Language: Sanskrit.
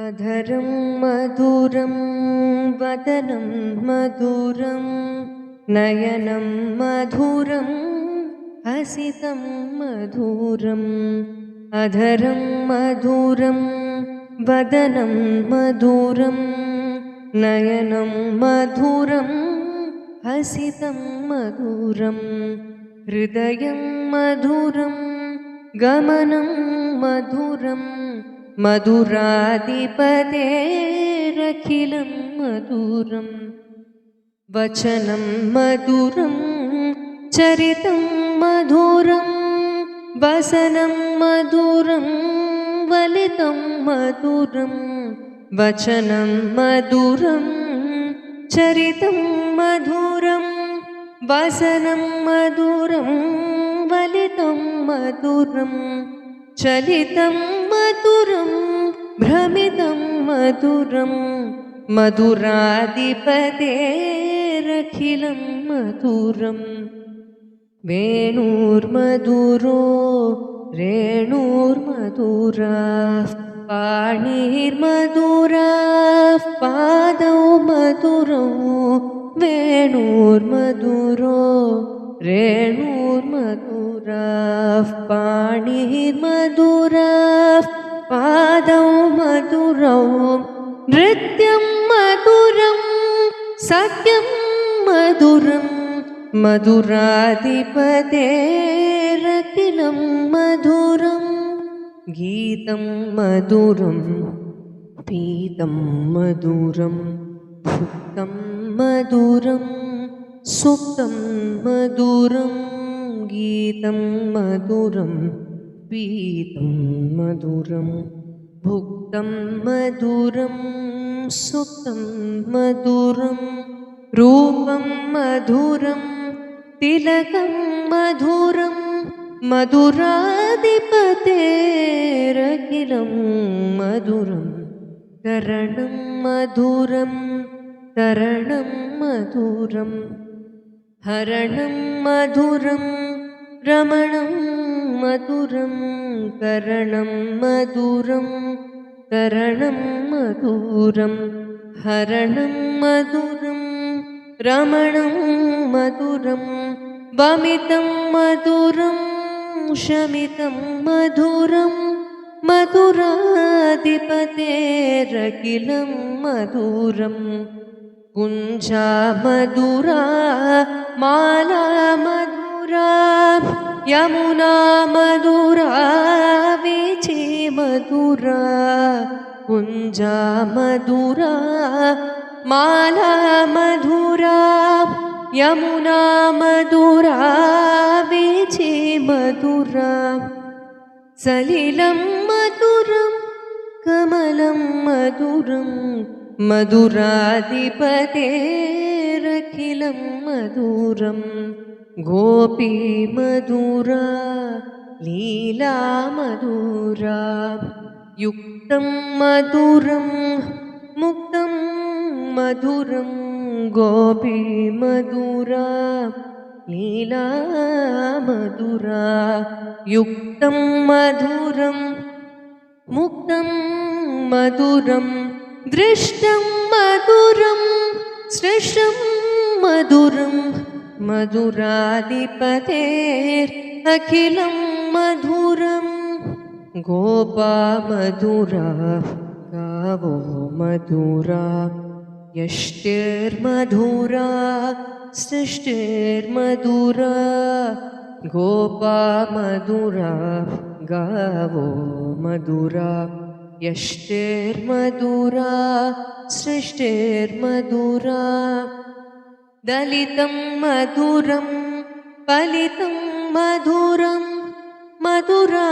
अधरं मधुरं वदनं मधुरं नयनं मधुरं हसितं मधुरम् अधरं मधुरं वदनं मधुरं नयनं मधुरं हसितं मधुरं हृदयं मधुरं गमनं मधुरं मधुराधिपतेरखिलं मधुरं वचनं मधुरं चरितं मधुरं वसनं मधुरं वलितं मधुरं वचनं मधुरं चरितं मधुरं वसनं मधुरं वलितं मधुरं चलितं मधुरं भ्रमितं मधुरं मधुराधिपतेरखिलं मधुरं वेणुर्मधुरो रेणुर्मधुराः पाणिर्मधुराः पादौ मधुरौ वेणुर्मधुरो रेणुर्मधुराः पाणिर्मधुराः पादौ मधुरौ नृत्यं मधुरं सत्यं मधुरं मधुराधिपतेरखिलं मधुरं गीतं मधुरं पीतं मधुरं भुक्तं मधुरं सुप्तं मधुरं गीतं मधुरं पीतं मधुरं भुक्तं मधुरं सुप्तं मधुरं रूपं मधुरं तिलकं मधुरं मधुराधिपतेरखिलं मधुरं करणं मधुरं तरणं मधुरं हरणं मधुरं रमणं मधुरं करणं मधुरं तरणं मधुरं हरणं मधुरं रमणं मधुरं वमितं मधुरं शमितं मधुरं मधुराधिपतेरखिलं मधुरं कुञ्जा मधुरा माला मधुरा यमुना मधुरा वीची मधुरा कुञ्जा मधुरा माला मधुरा यमुना मधुरा वीची मधुरा सलिलं मधुरं कमलं मधुरं मधुराधिपतेरखिलं मधुरं गोपी मधुरा लीला मधुरा युक्तं मधुरं मुक्तं मधुरं गोपी मधुरा लीला मधुरा युक्तं मधुरं मुक्तं मधुरं दृष्टं मधुरं सृष्टं मधुरं मधुराधिपतेरखिलं मधुरं गोपा मधुरा गावो मधुरा यष्टिर्मधुरा सृष्टिर्मधुरा गोपा मधुरा गावो मधुरा यष्टिर्मधुरा सृष्टिर्मधुरा दलितं मधुरं फलितं मधुरं मधुरा